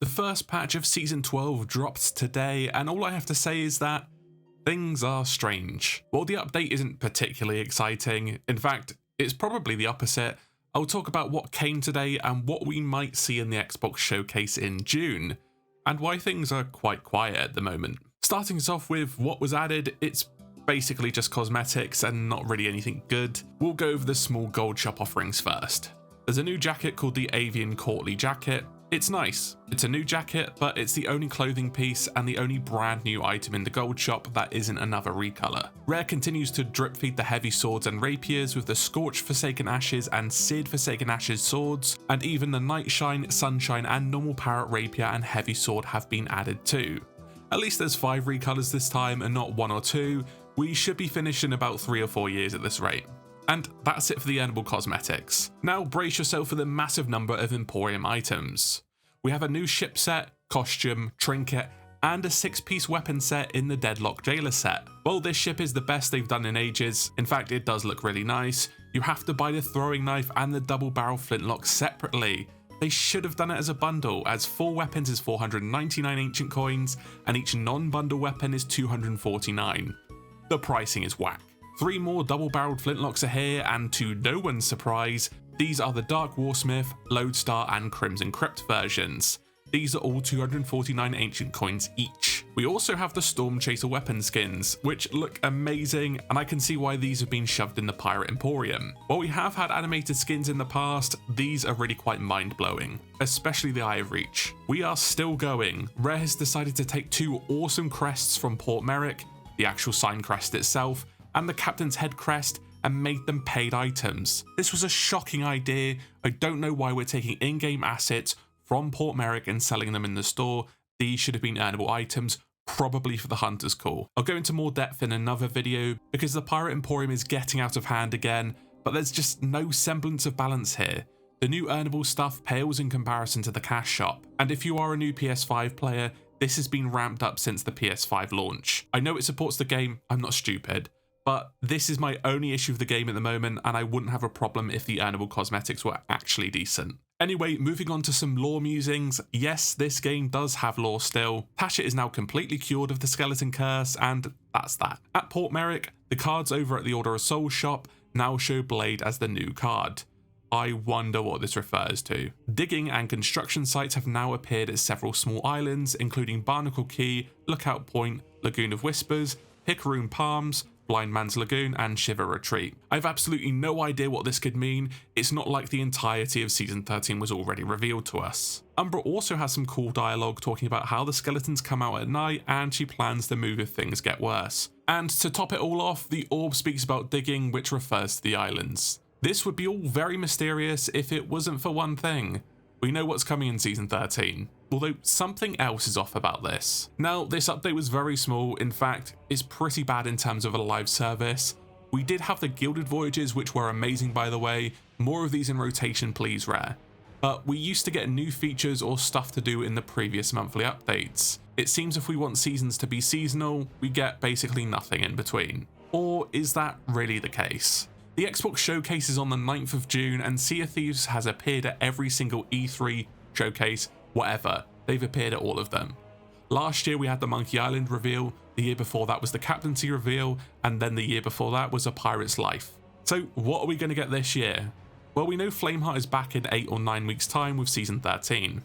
The first patch of Season 12 dropped today, and all I have to say is that things are strange. While the update isn't particularly exciting, in fact, it's probably the opposite, I'll talk about what came today and what we might see in the Xbox showcase in June, and why things are quite quiet at the moment. Starting us off with what was added, it's basically just cosmetics and not really anything good. We'll go over the small gold shop offerings first. There's a new jacket called the Avian Courtly Jacket. It's nice. It's a new jacket, but it's the only clothing piece and the only brand new item in the gold shop that isn't another recolor. Rare continues to drip feed the heavy swords and rapiers with the Scorched Forsaken Ashes and Seared Forsaken Ashes swords, and even the Nightshine, Sunshine and normal Parrot Rapier and Heavy Sword have been added too. At least there's 5 recolors this time and not 1 or 2. We should be finished in about 3 or 4 years at this rate. And that's it for the earnable cosmetics. Now brace yourself for the massive number of Emporium items. We have a new ship set, costume, trinket, and a 6-piece weapon set in the Deadlock Jailer set. Well, this ship is the best they've done in ages. In fact, it does look really nice. You have to buy the throwing knife and the double barrel flintlock separately. They should have done it as a bundle, as 4 weapons is 499 ancient coins, and each non-bundle weapon is 249. The pricing is whack. 3 more double-barreled flintlocks are here, and to no one's surprise, these are the Dark Warsmith, Lodestar and Crimson Crypt versions. These are all 249 ancient coins each. We also have the Storm Chaser weapon skins, which look amazing, and I can see why these have been shoved in the Pirate Emporium. While we have had animated skins in the past, these are really quite mind-blowing, especially the Eye of Reach. We are still going. Rare has decided to take 2 awesome crests from Port Merrick, the actual sign crest itself, and the Captain's Head crest, and made them paid items. This was a shocking idea. I don't know why we're taking in-game assets from Port Merrick and selling them in the store. These should have been earnable items, probably for the Hunter's Call. I'll go into more depth in another video because the Pirate Emporium is getting out of hand again, but there's just no semblance of balance here. The new earnable stuff pales in comparison to the cash shop, and if you are a new PS5 player, this has been ramped up since the PS5 launch. I know it supports the game, I'm not stupid, but this is my only issue with the game at the moment, and I wouldn't have a problem if the earnable cosmetics were actually decent. Anyway, moving on to some lore musings. Yes, this game does have lore still. Tasha is now completely cured of the skeleton curse, and that's that. At Port Merrick, the cards over at the Order of Souls shop now show Blade as the new card. I wonder what this refers to. Digging and construction sites have now appeared at several small islands, including Barnacle Key, Lookout Point, Lagoon of Whispers, Hickaroon Palms, Blind Man's Lagoon and Shiver Retreat. I have absolutely no idea what this could mean. It's not like the entirety of Season 13 was already revealed to us. Umbra also has some cool dialogue talking about how the skeletons come out at night and she plans to move if things get worse. And to top it all off, the orb speaks about digging, which refers to the islands. This would be all very mysterious if it wasn't for one thing. We know what's coming in Season 13, although something else is off about this. Now, this update was very small. In fact, it's pretty bad in terms of a live service. We did have the Gilded Voyages, which were amazing by the way. More of these in rotation, please, Rare. But we used to get new features or stuff to do in the previous monthly updates. It seems if we want seasons to be seasonal, we get basically nothing in between. Or is that really the case? The Xbox showcase is on the 9th of June, and Sea of Thieves has appeared at every single E3 showcase, whatever. They've appeared at all of them. Last year we had the Monkey Island reveal, the year before that was the Captaincy reveal, and then the year before that was A Pirate's Life. So what are we going to get this year? Well, we know Flameheart is back in 8 or 9 weeks time with Season 13.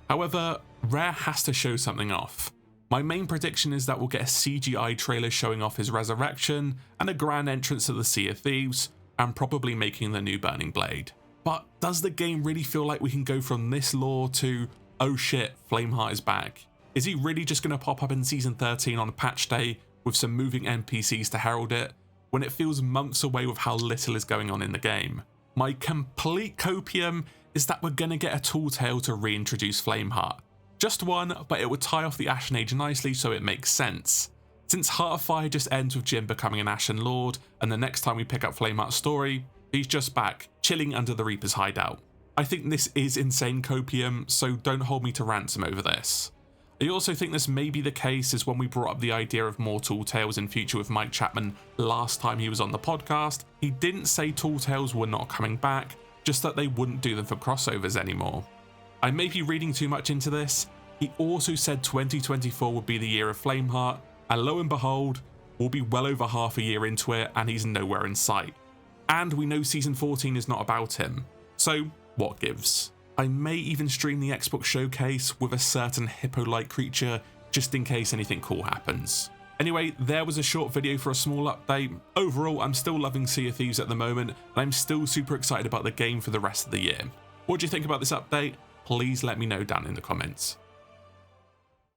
However, Rare has to show something off. My main prediction is that we'll get a CGI trailer showing off his resurrection and a grand entrance to the Sea of Thieves, and probably making the new Burning Blade. But does the game really feel like we can go from this lore to, oh shit, Flameheart is back? Is he really just going to pop up in Season 13 on a patch day with some moving NPCs to herald it, when it feels months away with how little is going on in the game? My complete copium is that we're going to get a Tall Tale to reintroduce Flameheart. Just one, but it would tie off the Ashen Age nicely so it makes sense. Since Heart of Fire just ends with Jim becoming an Ashen Lord, and the next time we pick up Flameheart's story, he's just back, chilling under the Reaper's hideout. I think this is insane copium, so don't hold me to ransom over this. I also think this may be the case, as when we brought up the idea of more Tall Tales in future with Mike Chapman last time he was on the podcast, he didn't say Tall Tales were not coming back, just that they wouldn't do them for crossovers anymore. I may be reading too much into this, He also said 2024 would be the year of Flameheart, and lo and behold, we'll be well over half a year into it and he's nowhere in sight. And we know Season 14 is not about him, so what gives? I may even stream the Xbox showcase with a certain hippo-like creature just in case anything cool happens. Anyway, there was a short video for a small update. Overall, I'm still loving Sea of Thieves at the moment, and I'm still super excited about the game for the rest of the year. What do you think about this update? Please let me know down in the comments.